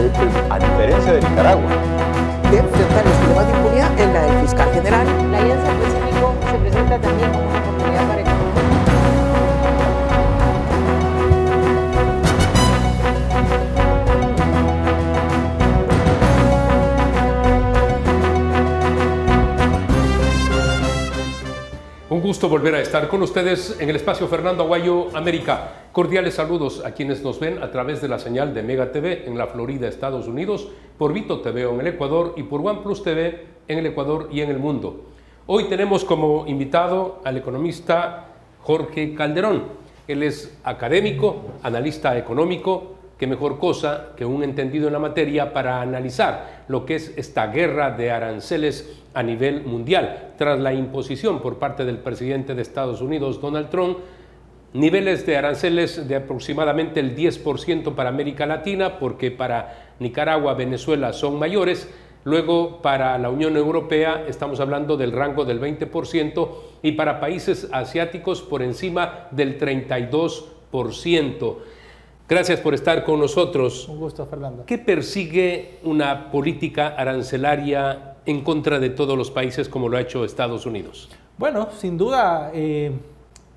a diferencia de Nicaragua. De enfrentar los problemas de impunidad en la del fiscal general. La Alianza del Pacífico se presenta también como una oportunidad para Ecuador. Un gusto volver a estar con ustedes en el espacio Fernando Aguayo América. Cordiales saludos a quienes nos ven a través de la señal de Mega TV en la Florida, Estados Unidos, por Vito TV en el Ecuador y por OnePlus TV en el Ecuador y en el mundo. Hoy tenemos como invitado al economista Jorge Calderón. Él es académico, analista económico. Qué mejor cosa que un entendido en la materia para analizar lo que es esta guerra de aranceles a nivel mundial. Tras la imposición por parte del presidente de Estados Unidos, Donald Trump, niveles de aranceles de aproximadamente el 10% para América Latina, porque para Nicaragua, Venezuela son mayores. Luego, para la Unión Europea estamos hablando del rango del 20% y para países asiáticos por encima del 32%. Gracias por estar con nosotros. Un gusto, Fernando. ¿Qué persigue una política arancelaria en contra de todos los países como lo ha hecho Estados Unidos? Bueno, sin duda,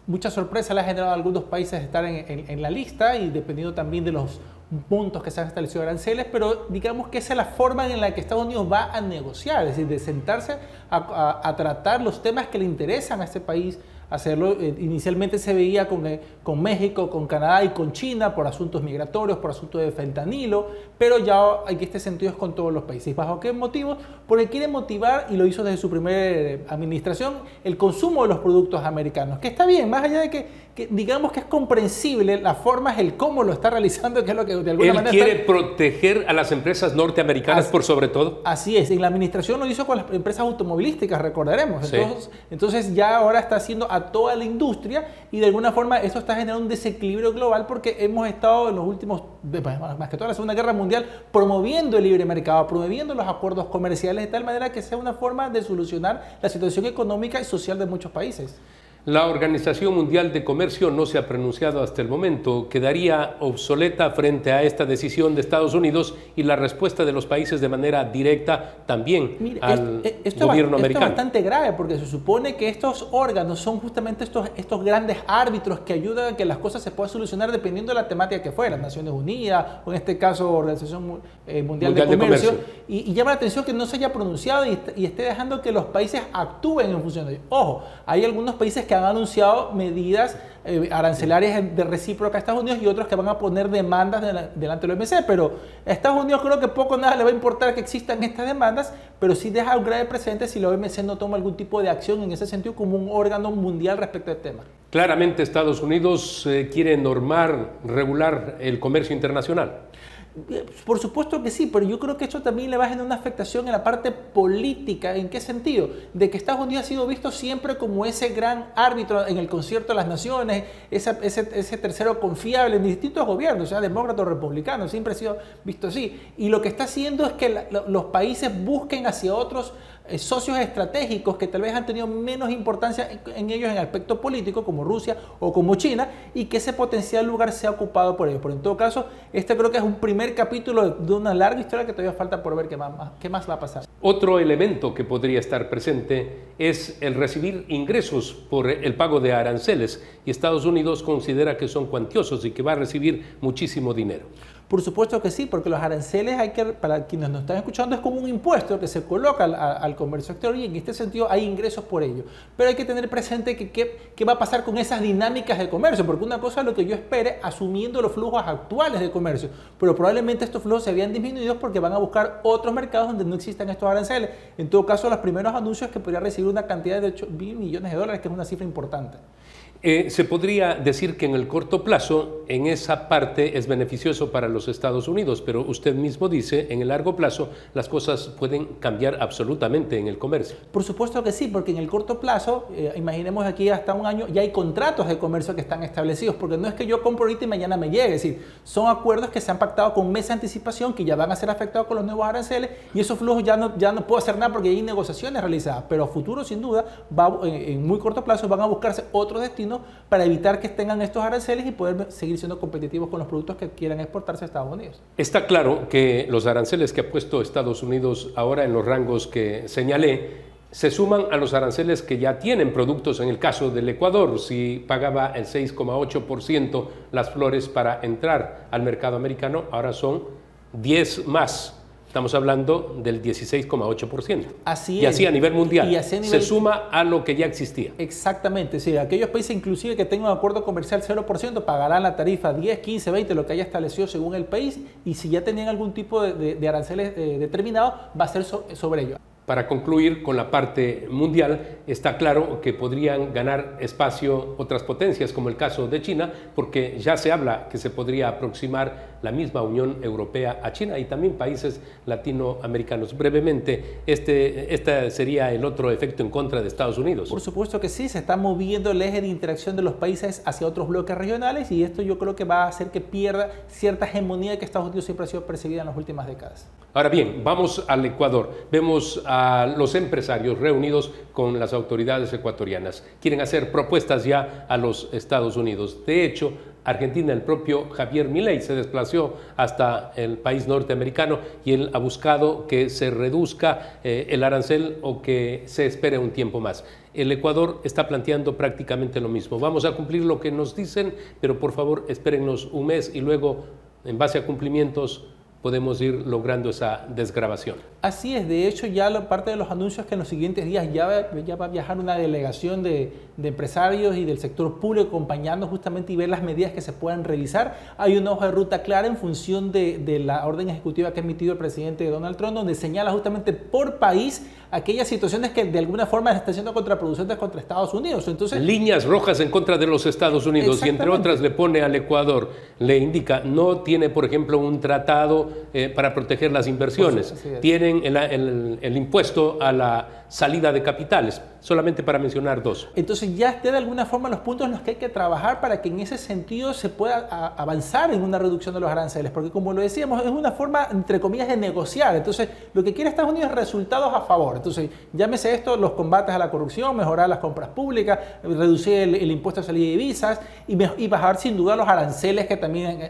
mucha sorpresa le ha generado a algunos países estar en la lista y dependiendo también de los puntos que se han establecido aranceles, pero digamos que esa es la forma en la que Estados Unidos va a negociar, es decir, de sentarse a tratar los temas que le interesan a este país. Hacerlo, inicialmente se veía con México, con Canadá y con China por asuntos migratorios, por asuntos de fentanilo, pero ya en este sentido es con todos los países. ¿Bajo qué motivos? Porque quiere motivar, y lo hizo desde su primera administración, el consumo de los productos americanos, que está bien, más allá de que digamos que es comprensible la forma, el cómo lo está realizando, que es lo que de alguna manera... Él quiere proteger a las empresas norteamericanas por sobre todo. Así es, en la administración lo hizo con las empresas automovilísticas, recordaremos. Sí. Entonces ya ahora está haciendo a toda la industria y de alguna forma eso está generando un desequilibrio global porque hemos estado en los últimos, más que toda la Segunda Guerra Mundial, promoviendo el libre mercado, promoviendo los acuerdos comerciales de tal manera que sea una forma de solucionar la situación económica y social de muchos países. La Organización Mundial de Comercio no se ha pronunciado hasta el momento. ¿Quedaría obsoleta frente a esta decisión de Estados Unidos y la respuesta de los países de manera directa también al gobierno americano? Esto es bastante grave porque se supone que estos órganos son justamente estos grandes árbitros que ayudan a que las cosas se puedan solucionar dependiendo de la temática que fuera, Naciones Unidas o en este caso Organización Mundial de Comercio. Y llama la atención que no se haya pronunciado y esté dejando que los países actúen en función de ello. Ojo, hay algunos países que han anunciado medidas arancelarias de recíproca a Estados Unidos y otros que van a poner demandas delante de la OMC, pero a Estados Unidos creo que poco o nada le va a importar que existan estas demandas, pero sí deja un grave precedente si la OMC no toma algún tipo de acción en ese sentido como un órgano mundial respecto al tema. Claramente Estados Unidos quiere normar, regular el comercio internacional. Por supuesto que sí, pero yo creo que esto también le va a generar una afectación en la parte política. ¿En qué sentido? De que Estados Unidos ha sido visto siempre como ese gran árbitro en el concierto de las naciones, ese tercero confiable en distintos gobiernos, sea demócrata o republicano, siempre ha sido visto así. Y lo que está haciendo es que los países busquen hacia otros socios estratégicos que tal vez han tenido menos importancia en ellos en el aspecto político, como Rusia o como China, y que ese potencial lugar sea ocupado por ellos. Pero en todo caso, este creo que es un primer capítulo de una larga historia que todavía falta por ver qué más va a pasar. Otro elemento que podría estar presente es el recibir ingresos por el pago de aranceles, y Estados Unidos considera que son cuantiosos y que va a recibir muchísimo dinero. Por supuesto que sí, porque los aranceles, para quienes nos están escuchando, es como un impuesto que se coloca al comercio exterior y en este sentido hay ingresos por ello. Pero hay que tener presente qué va a pasar con esas dinámicas de comercio, porque una cosa es lo que yo espere asumiendo los flujos actuales de comercio, pero probablemente estos flujos se habían disminuido porque van a buscar otros mercados donde no existan estos aranceles. En todo caso, los primeros anuncios que podría recibir una cantidad de 8 mil millones de dólares, que es una cifra importante. Se podría decir que en el corto plazo, en esa parte es beneficioso para los Estados Unidos, pero usted mismo dice, en el largo plazo, las cosas pueden cambiar absolutamente en el comercio. Por supuesto que sí, porque en el corto plazo, imaginemos aquí hasta un año, ya hay contratos de comercio que están establecidos, porque no es que yo compro ahorita y mañana me llegue, es decir, son acuerdos que se han pactado con meses de anticipación, que ya van a ser afectados con los nuevos aranceles, y esos flujos ya no puedo hacer nada porque hay negociaciones realizadas, pero a futuro, sin duda, en muy corto plazo van a buscarse otros destinos Destino para evitar que tengan estos aranceles y poder seguir siendo competitivos con los productos que quieran exportarse a Estados Unidos. Está claro que los aranceles que ha puesto Estados Unidos ahora en los rangos que señalé se suman a los aranceles que ya tienen productos. En el caso del Ecuador, si pagaba el 6,8% las flores para entrar al mercado americano, ahora son 10 más. Estamos hablando del 16,8%. Así y así a nivel mundial. Y así a se nivel... suma a lo que ya existía. Exactamente. Sí, aquellos países inclusive que tengan un acuerdo comercial 0% pagarán la tarifa 10, 15, 20, lo que haya establecido según el país. Y si ya tenían algún tipo de aranceles determinado, va a ser sobre ello. Para concluir con la parte mundial, está claro que podrían ganar espacio otras potencias, como el caso de China, porque ya se habla que se podría aproximar la misma Unión Europea a China y también países latinoamericanos. Brevemente, este sería el otro efecto en contra de Estados Unidos. Por supuesto que sí, se está moviendo el eje de interacción de los países hacia otros bloques regionales y esto yo creo que va a hacer que pierda cierta hegemonía que Estados Unidos siempre ha sido percibida en las últimas décadas. Ahora bien, vamos al Ecuador. Vemos a los empresarios reunidos con las autoridades ecuatorianas. Quieren hacer propuestas ya a los Estados Unidos. De hecho, Argentina, el propio Javier Milei se desplazó hasta el país norteamericano y él ha buscado que se reduzca el arancel o que se espere un tiempo más. El Ecuador está planteando prácticamente lo mismo. Vamos a cumplir lo que nos dicen, pero por favor espérennos un mes y luego, en base a cumplimientos, podemos ir logrando esa desgravación. Así es, de hecho ya parte de los anuncios que en los siguientes días ya va a viajar una delegación de empresarios y del sector público acompañando justamente y ver las medidas que se puedan realizar. Hay una hoja de ruta clara en función de la orden ejecutiva que ha emitido el presidente Donald Trump, donde señala justamente por país aquellas situaciones que de alguna forma están siendo contraproducentes contra Estados Unidos. Entonces, líneas rojas en contra de los Estados Unidos y entre otras le pone al Ecuador, le indica, no tiene por ejemplo un tratado para proteger las inversiones, tienen el impuesto a la salida de capitales, solamente para mencionar dos. Entonces ya esté de alguna forma los puntos en los que hay que trabajar para que en ese sentido se pueda avanzar en una reducción de los aranceles, porque como lo decíamos, es una forma, entre comillas, de negociar. Entonces lo que quiere Estados Unidos es resultados a favor. Entonces llámese esto, los combates a la corrupción, mejorar las compras públicas, reducir el impuesto a salida de divisas y bajar sin duda los aranceles que también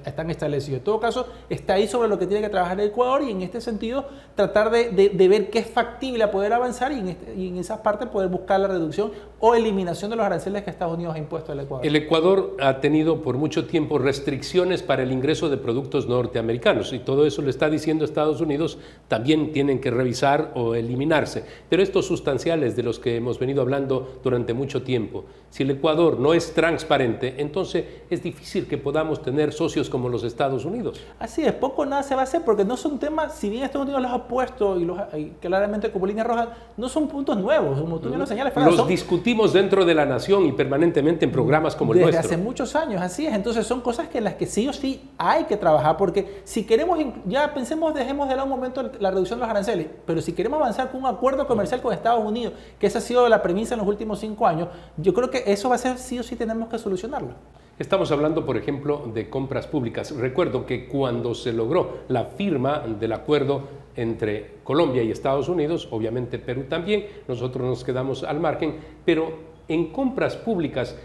están establecidos. En todo caso, está ahí sobre lo que tiene que trabajar el Ecuador y en este sentido tratar de ver qué es factible a poder avanzar y en esa parte poder buscar la reducción o eliminación de los aranceles que Estados Unidos ha impuesto al Ecuador. El Ecuador ha tenido por mucho tiempo restricciones para el ingreso de productos norteamericanos y todo eso le está diciendo Estados Unidos también tienen que revisar o eliminarse. Pero estos sustanciales de los que hemos venido hablando durante mucho tiempo, si el Ecuador no es transparente, entonces es difícil que podamos tener socios como los Estados Unidos. Así es, poco o nada se va a hacer porque no son temas, si bien Estados Unidos los ha puesto y claramente como línea roja, no son puntos nuevos, como tú bien lo señalas. Los discutimos dentro de la nación y permanentemente en programas como el nuestro. Desde hace muchos años, así es. Entonces son cosas en las que sí o sí hay que trabajar porque si queremos, ya pensemos, dejemos de lado un momento la reducción de los aranceles, pero si queremos avanzar con un acuerdo comercial con Estados Unidos, que esa ha sido la premisa en los últimos 5 años, yo creo que eso va a ser sí o sí tenemos que solucionarlo. Estamos hablando, por ejemplo, de compras públicas. Recuerdo que cuando se logró la firma del acuerdo entre Colombia y Estados Unidos, obviamente Perú también, nosotros nos quedamos al margen, pero en compras públicas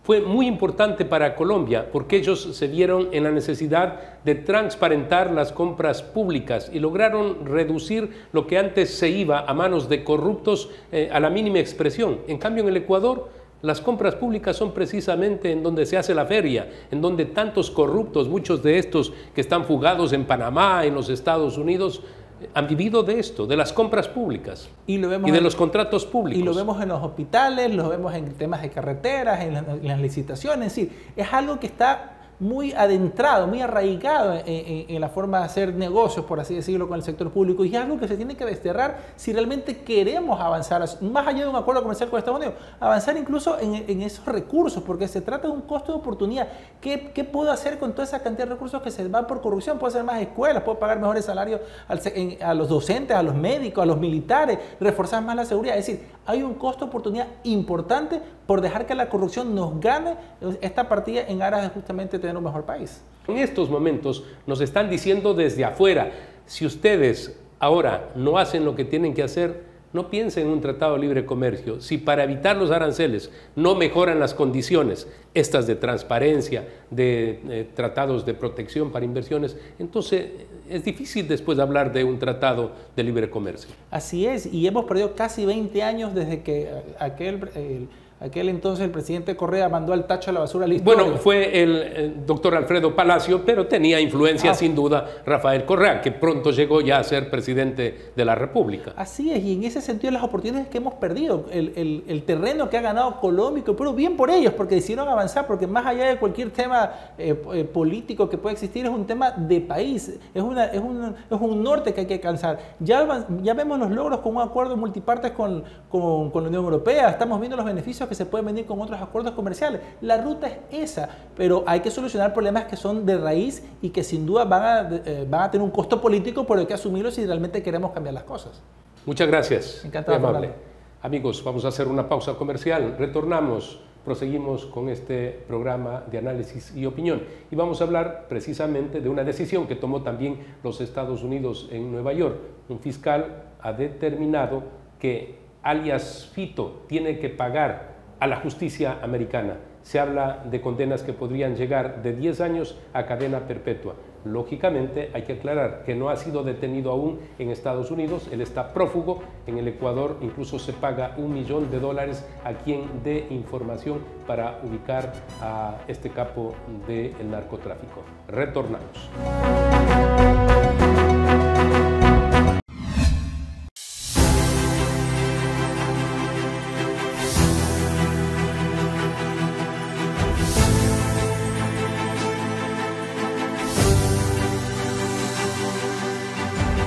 fue muy importante para Colombia porque ellos se vieron en la necesidad de transparentar las compras públicas y lograron reducir lo que antes se iba a manos de corruptos a la mínima expresión. En cambio, en el Ecuador, las compras públicas son precisamente en donde se hace la feria, en donde tantos corruptos, muchos de estos que están fugados en Panamá, en los Estados Unidos, han vivido de esto, de las compras públicas y de los contratos públicos. Y lo vemos en los hospitales, lo vemos en temas de carreteras, en las licitaciones, es decir, es algo que está muy adentrado, muy arraigado en la forma de hacer negocios, por así decirlo, con el sector público y es algo que se tiene que desterrar si realmente queremos avanzar, más allá de un acuerdo comercial con Estados Unidos, avanzar incluso en esos recursos, porque se trata de un costo de oportunidad. ¿Qué puedo hacer con toda esa cantidad de recursos que se van por corrupción? Puedo hacer más escuelas, puedo pagar mejores salarios a los docentes, a los médicos, a los militares, reforzar más la seguridad. Es decir, hay un costo de oportunidad importante por dejar que la corrupción nos gane esta partida en aras de justamente tener un mejor país. En estos momentos nos están diciendo desde afuera, si ustedes ahora no hacen lo que tienen que hacer, No piense en un tratado de libre comercio. Si para evitar los aranceles no mejoran las condiciones, estas de transparencia, de tratados de protección para inversiones, entonces es difícil después de hablar de un tratado de libre comercio. Así es, y hemos perdido casi 20 años desde que aquel entonces el presidente Correa mandó al tacho a la basura la historia. Bueno, fue el doctor Alfredo Palacio, pero tenía influencia sin duda Rafael Correa, que pronto llegó ya a ser presidente de la República. Así es, y en ese sentido las oportunidades que hemos perdido, el terreno que ha ganado Colombia, pero bien por ellos, porque decidieron avanzar, porque más allá de cualquier tema político que pueda existir, es un tema de país, es un norte que hay que alcanzar. Ya vemos los logros con un acuerdo multipartes con la Unión Europea, estamos viendo los beneficios que se pueden venir con otros acuerdos comerciales. La ruta es esa, pero hay que solucionar problemas que son de raíz y que sin duda van a tener un costo político, pero hay que asumirlo si realmente queremos cambiar las cosas. Muchas gracias. Encantado. Amable. Amigos, vamos a hacer una pausa comercial. Retornamos, proseguimos con este programa de análisis y opinión y vamos a hablar precisamente de una decisión que tomó también los Estados Unidos en Nueva York. Un fiscal ha determinado que alias Fito tiene que pagar a la justicia americana. Se habla de condenas que podrían llegar de 10 años a cadena perpetua. Lógicamente hay que aclarar que no ha sido detenido aún en Estados Unidos, él está prófugo en el Ecuador, incluso se paga $1 millón a quien dé información para ubicar a este capo del narcotráfico. Retornamos.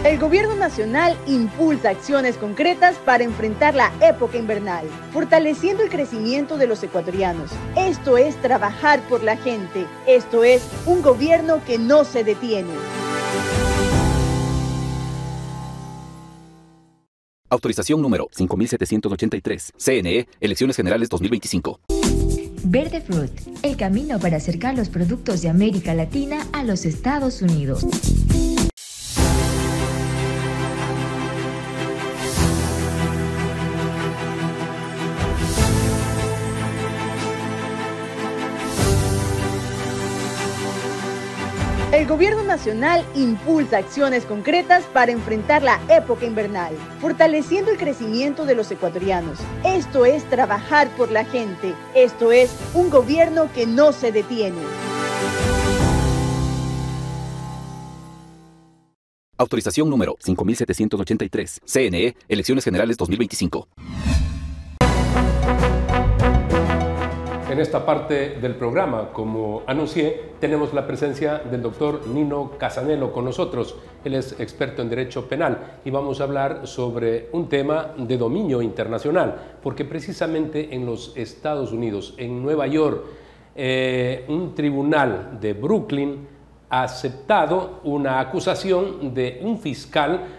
El Gobierno Nacional impulsa acciones concretas para enfrentar la época invernal, fortaleciendo el crecimiento de los ecuatorianos. Esto es trabajar por la gente. Esto es un gobierno que no se detiene. Autorización número 5783. CNE, Elecciones Generales 2025. Verde Fruit, el camino para acercar los productos de América Latina a los Estados Unidos. El Gobierno Nacional impulsa acciones concretas para enfrentar la época invernal, fortaleciendo el crecimiento de los ecuatorianos. Esto es trabajar por la gente. Esto es un gobierno que no se detiene. Autorización número 5783. CNE, Elecciones Generales 2025. En esta parte del programa, como anuncié, tenemos la presencia del doctor Nino Casanello con nosotros. Él es experto en Derecho Penal y vamos a hablar sobre un tema de dominio internacional, porque precisamente en los Estados Unidos, en Nueva York, un tribunal de Brooklyn ha aceptado una acusación de un fiscal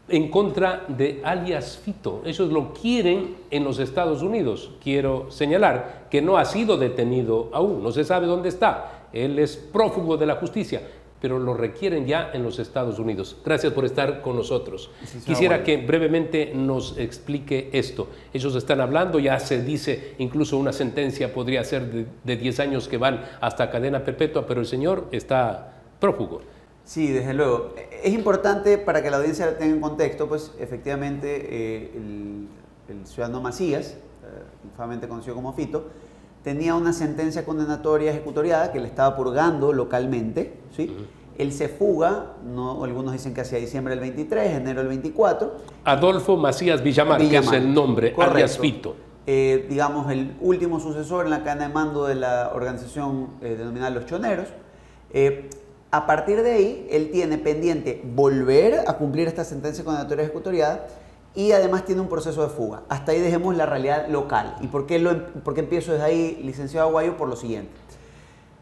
en contra de alias Fito. Ellos lo quieren en los Estados Unidos. Quiero señalar que no ha sido detenido aún, no se sabe dónde está. Él es prófugo de la justicia, pero lo requieren ya en los Estados Unidos. Gracias por estar con nosotros. Quisiera que brevemente nos explique esto. Ellos están hablando, ya se dice, incluso una sentencia podría ser de 10 años que van hasta cadena perpetua, pero el señor está prófugo. Sí, desde luego. Es importante para que la audiencia lo tenga en contexto, pues efectivamente el ciudadano Macías, infamemente conocido como Fito, tenía una sentencia condenatoria ejecutoriada que le estaba purgando localmente, ¿sí? Él se fuga, no, algunos dicen que hacia diciembre del 23, enero del 24. Adolfo Macías Villamar, que es el nombre, alias Fito. Digamos, el último sucesor en la cadena de mando de la organización denominada Los Choneros. A partir de ahí, él tiene pendiente volver a cumplir esta sentencia condenatoria ejecutoriada y además tiene un proceso de fuga. Hasta ahí dejemos la realidad local. ¿Y por qué empiezo desde ahí, licenciado Aguayo? Por lo siguiente.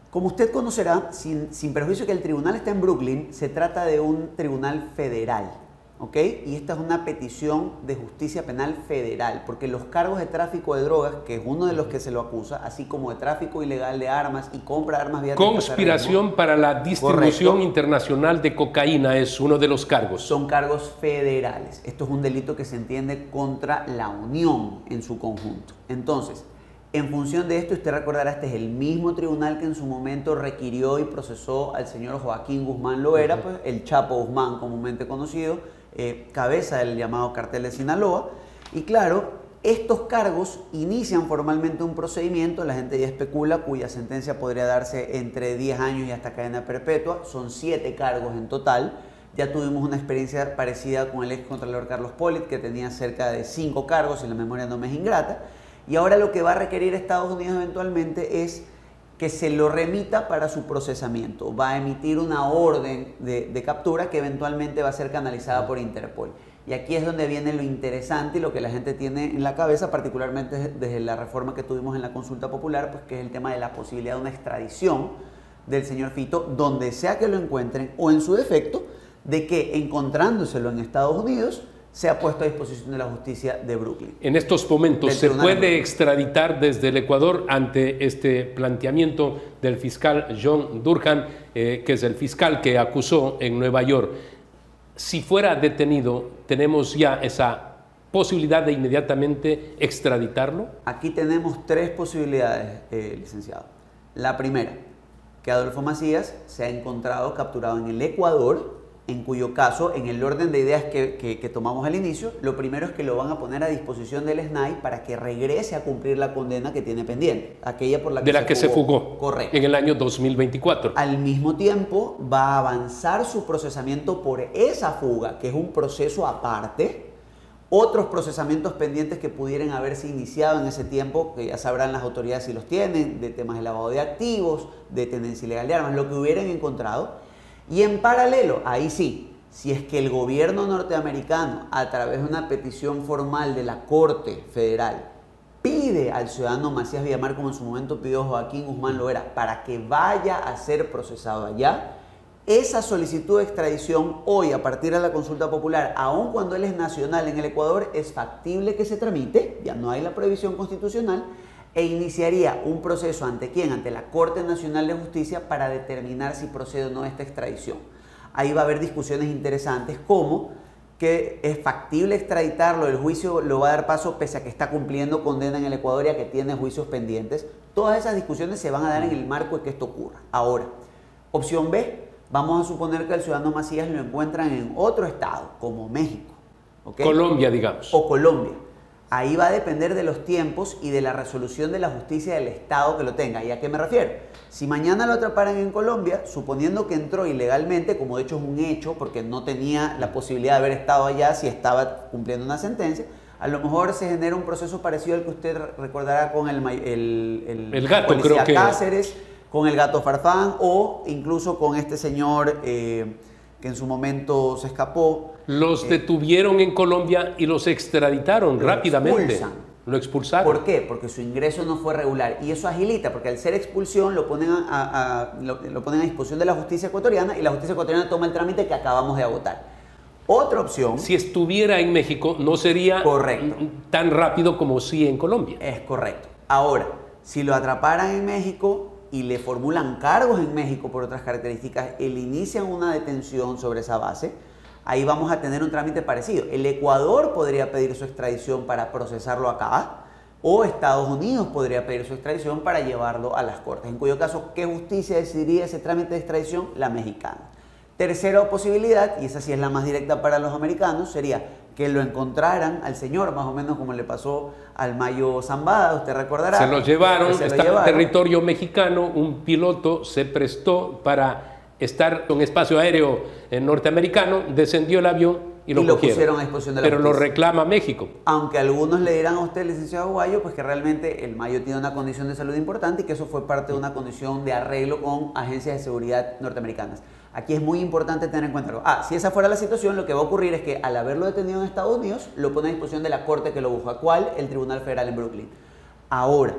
Como usted conocerá, sin perjuicio que el tribunal está en Brooklyn, se trata de un tribunal federal, ¿ok? Y esta es una petición de justicia penal federal, porque los cargos de tráfico de drogas, que es uno de los que se lo acusa, así como de tráfico ilegal de armas y compra de armas vía conspiración para la distribución correcto, internacional de cocaína es uno de los cargos. Son cargos federales. Esto es un delito que se entiende contra la Unión en su conjunto. Entonces, en función de esto, usted recordará, este es el mismo tribunal que en su momento requirió y procesó al señor Joaquín Guzmán Loera, pues, el Chapo Guzmán comúnmente conocido, cabeza del llamado cartel de Sinaloa. Y claro, estos cargos inician formalmente un procedimiento, la gente ya especula, cuya sentencia podría darse entre 10 años y hasta cadena perpetua. Son 7 cargos en total. Ya tuvimos una experiencia parecida con el excontralor Carlos Pollitt, que tenía cerca de 5 cargos, si la memoria no me es ingrata. Y ahora lo que va a requerir Estados Unidos eventualmente es que se lo remita para su procesamiento. Va a emitir una orden de captura que eventualmente va a ser canalizada por Interpol. Y aquí es donde viene lo interesante y lo que la gente tiene en la cabeza, particularmente desde la reforma que tuvimos en la consulta popular, pues que es el tema de la posibilidad de una extradición del señor Fito, donde sea que lo encuentren, o en su defecto, de que encontrándoselo en Estados Unidos, sea puesto a disposición de la justicia de Brooklyn. En estos momentos se puede extraditar desde el Ecuador ante este planteamiento del fiscal John Durham, que es el fiscal que acusó en Nueva York. Si fuera detenido, ¿tenemos ya esa posibilidad de inmediatamente extraditarlo? Aquí tenemos 3 posibilidades, licenciado. La primera, que Adolfo Macías se ha encontrado capturado en el Ecuador, en cuyo caso, en el orden de ideas que tomamos al inicio, lo primero es que lo van a poner a disposición del SNAI para que regrese a cumplir la condena que tiene pendiente, aquella por la que se fugó. Correcto. En el año 2024. Al mismo tiempo, va a avanzar su procesamiento por esa fuga, que es un proceso aparte. Otros procesamientos pendientes que pudieran haberse iniciado en ese tiempo, que ya sabrán las autoridades si los tienen, de temas de lavado de activos, de tenencia ilegal de armas, lo que hubieran encontrado. Y en paralelo, ahí sí, si es que el gobierno norteamericano, a través de una petición formal de la Corte Federal, pide al ciudadano Macías Villamar, como en su momento pidió Joaquín Guzmán Loera, para que vaya a ser procesado allá, esa solicitud de extradición hoy, a partir de la consulta popular, aun cuando él es nacional en el Ecuador, es factible que se tramite, ya no hay la prohibición constitucional, e iniciaría un proceso ¿ante quién? Ante la Corte Nacional de Justicia para determinar si procede o no esta extradición. Ahí va a haber discusiones interesantes como que es factible extraditarlo, el juicio lo va a dar paso pese a que está cumpliendo condena en el Ecuador y a que tiene juicios pendientes. Todas esas discusiones se van a dar en el marco de que esto ocurra. Ahora, opción B, vamos a suponer que el ciudadano Macías lo encuentran en otro estado, como México. ¿Okay? Colombia, digamos. O Colombia. Ahí va a depender de los tiempos y de la resolución de la justicia del estado que lo tenga. ¿Y a qué me refiero? Si mañana lo atraparan en Colombia, suponiendo que entró ilegalmente, como de hecho es un hecho, porque no tenía la posibilidad de haber estado allá si estaba cumpliendo una sentencia, a lo mejor se genera un proceso parecido al que usted recordará con el gato, policía creo que Cáceres, con el gato Farfán, o incluso con este señor que en su momento se escapó. Los detuvieron en Colombia y los extraditaron rápidamente. Lo expulsaron. ¿Por qué? Porque su ingreso no fue regular. Y eso agilita, porque al ser expulsión lo ponen lo ponen a disposición de la justicia ecuatoriana y la justicia ecuatoriana toma el trámite que acabamos de agotar. Otra opción... Si estuviera en México, no sería tan rápido como si en Colombia. Es correcto. Ahora, si lo atraparan en México y le formulan cargos en México por otras características, le inician una detención sobre esa base, ahí vamos a tener un trámite parecido. El Ecuador podría pedir su extradición para procesarlo acá, o Estados Unidos podría pedir su extradición para llevarlo a las cortes. En cuyo caso, ¿qué justicia decidiría ese trámite de extradición? La mexicana. Tercera posibilidad, y esa sí es la más directa para los americanos, sería que lo encontraran al señor, más o menos como le pasó al Mayo Zambada, usted recordará. Se lo llevaron, estaba en territorio mexicano, un piloto se prestó para estar en espacio aéreo norteamericano, descendió el avión y lo pusieron a disposición de la justicia. Lo reclama México. Aunque algunos le dirán a usted, licenciado Aguayo, pues que realmente el Mayo tiene una condición de salud importante y que eso fue parte de una condición de arreglo con agencias de seguridad norteamericanas. Aquí es muy importante tener en cuenta algo. Si esa fuera la situación, lo que va a ocurrir es que al haberlo detenido en Estados Unidos, lo pone a disposición de la corte que lo busca. ¿Cuál? El Tribunal Federal en Brooklyn. Ahora,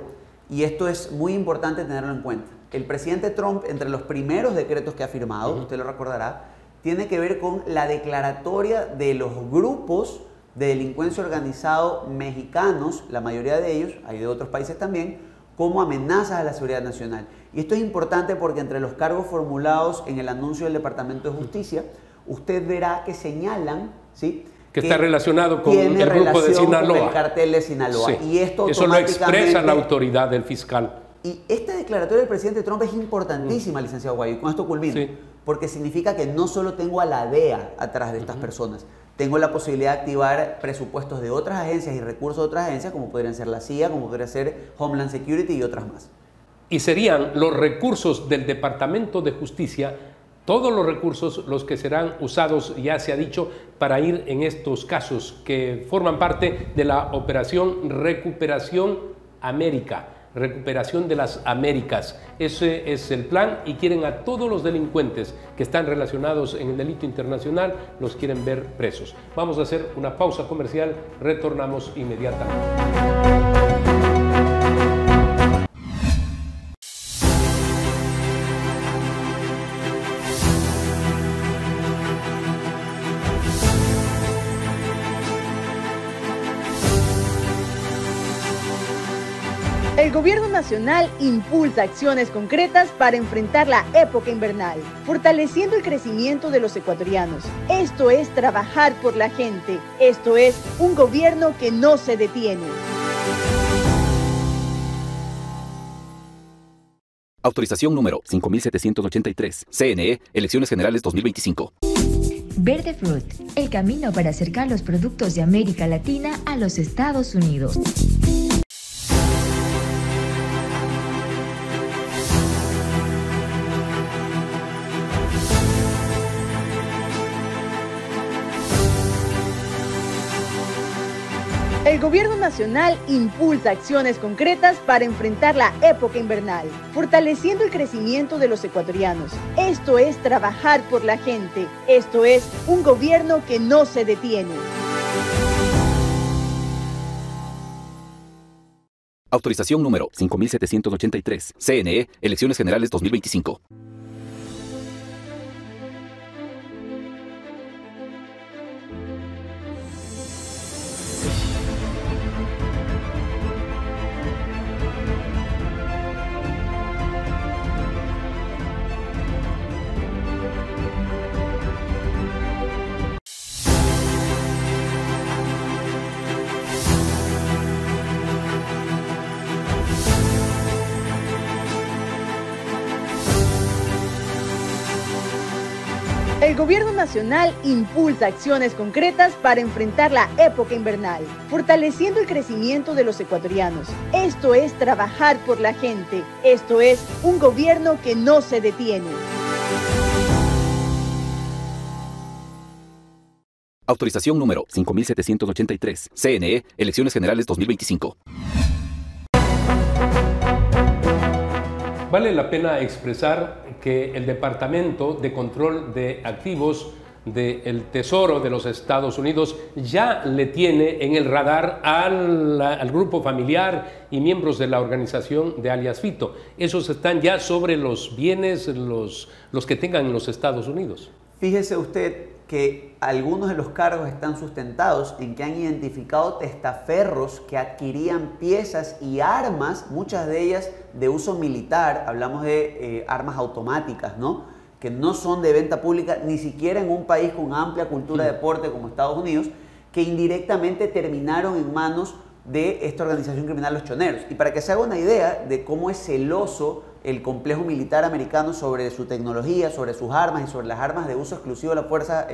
y esto es muy importante tenerlo en cuenta, el presidente Trump, entre los primeros decretos que ha firmado, usted lo recordará, tiene que ver con la declaratoria de los grupos de delincuencia organizado mexicanos, la mayoría de ellos, hay de otros países también, como amenazas a la seguridad nacional. Y esto es importante porque entre los cargos formulados en el anuncio del Departamento de Justicia, usted verá que señalan, ¿sí?, que está relacionado con el grupo de Sinaloa. Con el cartel de Sinaloa. Sí. Y esto eso lo expresa la autoridad del fiscal. Y esta declaratoria del presidente Trump es importantísima, licenciado Guayo, y con esto culmino, porque significa que no solo tengo a la DEA atrás de estas personas, tengo la posibilidad de activar presupuestos de otras agencias y recursos de otras agencias, como podrían ser la CIA, como podría ser Homeland Security y otras más. Y serían los recursos del Departamento de Justicia, todos los recursos los que serán usados, ya se ha dicho, para ir en estos casos que forman parte de la operación Recuperación América, recuperación de las Américas. Ese es el plan y quieren a todos los delincuentes que están relacionados en el delito internacional, los quieren ver presos. Vamos a hacer una pausa comercial, retornamos inmediatamente. El Gobierno Nacional impulsa acciones concretas para enfrentar la época invernal, fortaleciendo el crecimiento de los ecuatorianos. Esto es trabajar por la gente. Esto es un gobierno que no se detiene. Autorización número 5783. CNE, Elecciones Generales 2025. Verde Fruit, el camino para acercar los productos de América Latina a los Estados Unidos. El Gobierno Nacional impulsa acciones concretas para enfrentar la época invernal, fortaleciendo el crecimiento de los ecuatorianos. Esto es trabajar por la gente. Esto es un gobierno que no se detiene. Autorización número 5783. CNE, Elecciones Generales 2025. El Gobierno Nacional impulsa acciones concretas para enfrentar la época invernal, fortaleciendo el crecimiento de los ecuatorianos. Esto es trabajar por la gente. Esto es un gobierno que no se detiene. Autorización número 5783. CNE, Elecciones Generales 2025. Vale la pena expresar que el Departamento de Control de Activos del Tesoro de los Estados Unidos ya le tiene en el radar al grupo familiar y miembros de la organización de alias Fito. Esos están ya sobre los bienes, los que tengan en los Estados Unidos. Fíjese usted que algunos de los cargos están sustentados en que han identificado testaferros que adquirían piezas y armas, muchas de ellas de uso militar, hablamos de armas automáticas, ¿no?, que no son de venta pública, ni siquiera en un país con amplia cultura de deporte como Estados Unidos, que indirectamente terminaron en manos de esta organización criminal Los Choneros. Y para que se haga una idea de cómo es celoso el complejo militar americano sobre su tecnología, sobre sus armas y sobre las armas de uso exclusivo de las Fuerzas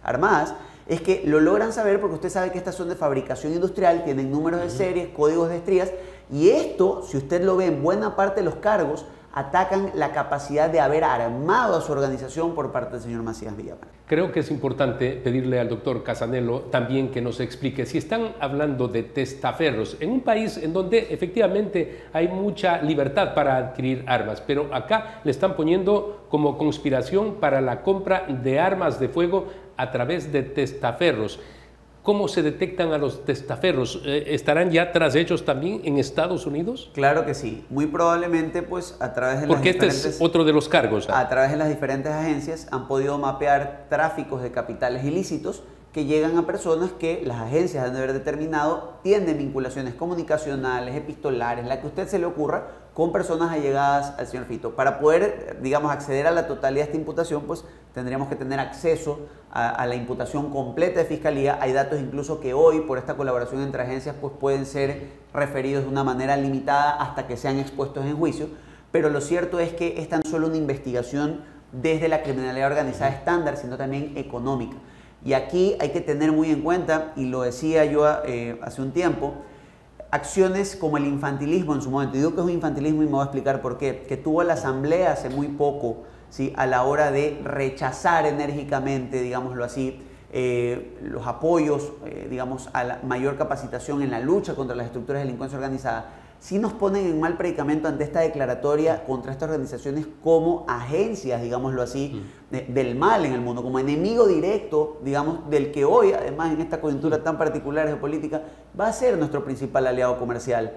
Armadas, es que lo logran saber porque usted sabe que estas son de fabricación industrial, tienen números de series, códigos de estrías, y esto, si usted lo ve en buena parte de los cargos, atacan la capacidad de haber armado a su organización por parte del señor Macías Villamar. Creo que es importante pedirle al doctor Casanello también que nos explique si están hablando de testaferros en un país en donde efectivamente hay mucha libertad para adquirir armas, pero acá le están poniendo como conspiración para la compra de armas de fuego a través de testaferros. ¿Cómo se detectan a los testaferros? ¿Estarán ya tras ellos también en Estados Unidos? Claro que sí. Muy probablemente, pues, a través de Porque este es otro de los cargos. A través de las diferentes agencias han podido mapear tráficos de capitales ilícitos que llegan a personas que las agencias han de haber determinado tienen vinculaciones comunicacionales, epistolares, la que a usted se le ocurra, con personas allegadas al señor Fito. Para poder, digamos, acceder a la totalidad de esta imputación, pues tendríamos que tener acceso a la imputación completa de Fiscalía. Hay datos incluso que hoy, por esta colaboración entre agencias, pues pueden ser referidos de una manera limitada hasta que sean expuestos en juicio. Pero lo cierto es que es tan solo una investigación desde la criminalidad organizada estándar, sino también económica. Y aquí hay que tener muy en cuenta, y lo decía yo hace un tiempo, acciones como el infantilismo en su momento. Y digo que es un infantilismo y me voy a explicar por qué. Que tuvo la Asamblea hace muy poco, ¿sí?, a la hora de rechazar enérgicamente, digámoslo así, los apoyos, digamos, a la mayor capacitación en la lucha contra las estructuras de delincuencia organizada. Sí nos ponen en mal predicamento ante esta declaratoria contra estas organizaciones como agencias, digámoslo así, del mal en el mundo, como enemigo directo, digamos, del que hoy, además, en esta coyuntura tan particular de política, va a ser nuestro principal aliado comercial,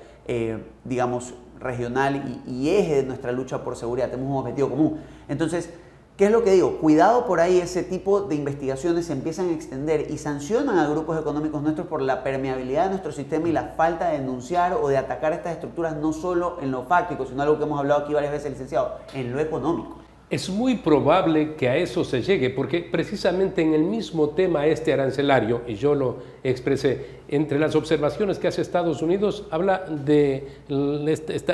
digamos, regional y eje de nuestra lucha por seguridad. Tenemos un objetivo común. Entonces, ¿qué es lo que digo? Cuidado por ahí, ese tipo de investigaciones se empiezan a extender y sancionan a grupos económicos nuestros por la permeabilidad de nuestro sistema y la falta de denunciar o de atacar estas estructuras, no solo en lo fáctico, sino algo que hemos hablado aquí varias veces, licenciado, en lo económico. Es muy probable que a eso se llegue, porque precisamente en el mismo tema arancelario, y yo lo expresé, entre las observaciones que hace Estados Unidos, habla de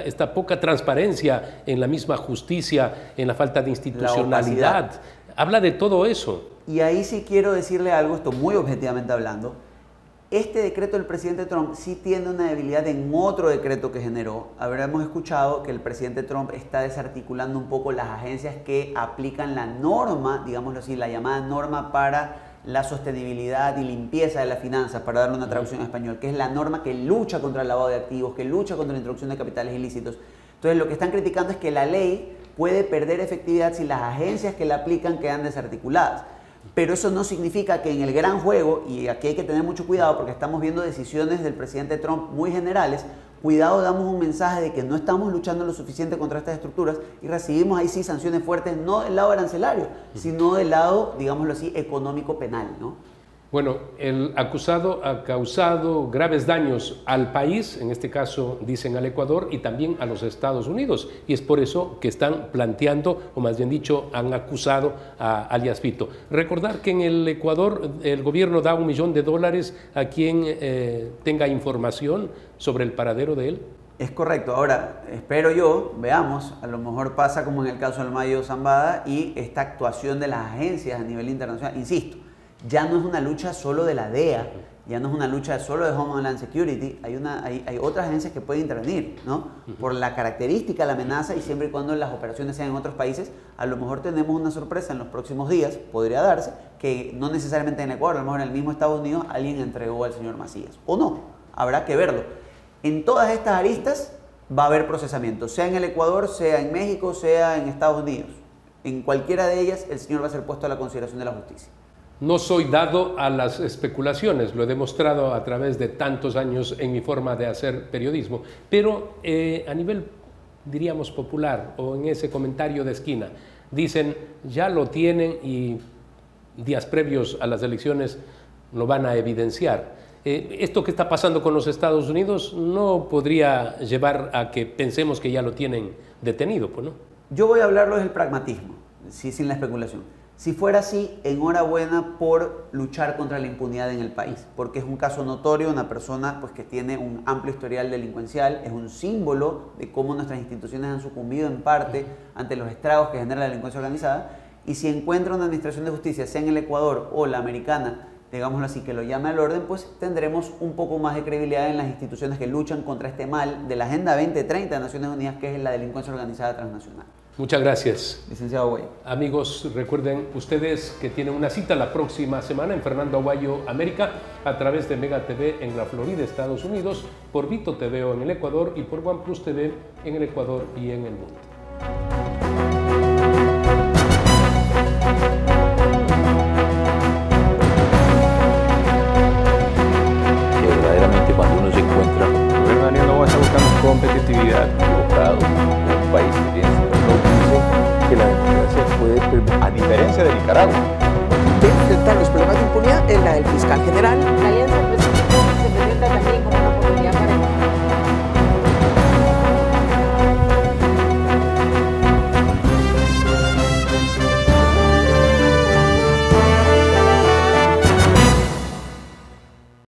esta poca transparencia en la misma justicia, en la falta de institucionalidad. Habla de todo eso. Y ahí sí quiero decirle algo, esto muy objetivamente hablando. Este decreto del presidente Trump sí tiene una debilidad en otro decreto que generó. Habremos escuchado que el presidente Trump está desarticulando un poco las agencias que aplican la norma, digámoslo así, la llamada norma para la sostenibilidad y limpieza de las finanzas, para darle una traducción en español, que es la norma que lucha contra el lavado de activos, que lucha contra la introducción de capitales ilícitos. Entonces, lo que están criticando es que la ley puede perder efectividad si las agencias que la aplican quedan desarticuladas. Pero eso no significa que en el gran juego, y aquí hay que tener mucho cuidado porque estamos viendo decisiones del presidente Trump muy generales, cuidado, damos un mensaje de que no estamos luchando lo suficiente contra estas estructuras y recibimos ahí sí sanciones fuertes, no del lado arancelario, sino del lado, digámoslo así, económico-penal, ¿no? Bueno, el acusado ha causado graves daños al país, en este caso dicen al Ecuador y también a los Estados Unidos, y es por eso que están planteando, o más bien dicho, han acusado a alias Fito. Recordar que en el Ecuador el gobierno da $1 millón a quien tenga información sobre el paradero de él. Es correcto. Ahora, espero yo, veamos, a lo mejor pasa como en el caso del Mayo Zambada y esta actuación de las agencias a nivel internacional. Insisto, ya no es una lucha solo de la DEA, ya no es una lucha solo de Homeland Security, hay otras agencias que pueden intervenir, ¿no? Por la característica de la amenaza y siempre y cuando las operaciones sean en otros países, a lo mejor tenemos una sorpresa en los próximos días, podría darse, que no necesariamente en Ecuador, a lo mejor en el mismo Estados Unidos alguien entregó al señor Macías, o no, habrá que verlo. En todas estas aristas va a haber procesamiento, sea en el Ecuador, sea en México, sea en Estados Unidos. En cualquiera de ellas el señor va a ser puesto a la consideración de la justicia. No soy dado a las especulaciones, lo he demostrado a través de tantos años en mi forma de hacer periodismo, pero a nivel, diríamos, popular o en ese comentario de esquina, dicen, ya lo tienen y días previos a las elecciones lo van a evidenciar. Esto que está pasando con los Estados Unidos no podría llevar a que pensemos que ya lo tienen detenido, pues, ¿no? Yo voy a hablarlo del pragmatismo, sí, sin la especulación. Si fuera así, enhorabuena por luchar contra la impunidad en el país, porque es un caso notorio, una persona pues, que tiene un amplio historial delincuencial, es un símbolo de cómo nuestras instituciones han sucumbido en parte ante los estragos que genera la delincuencia organizada, y si encuentra una administración de justicia, sea en el Ecuador o la americana, digámoslo así, que lo llame al orden, pues tendremos un poco más de credibilidad en las instituciones que luchan contra este mal de la Agenda 2030 de Naciones Unidas, que es la delincuencia organizada transnacional. Muchas gracias. Licenciado Aguayo. Amigos, recuerden ustedes que tienen una cita la próxima semana en Fernando Aguayo América a través de Mega TV en la Florida, Estados Unidos, por Vito TV en el Ecuador y por OnePlus TV en el Ecuador y en el mundo. del fiscal general. La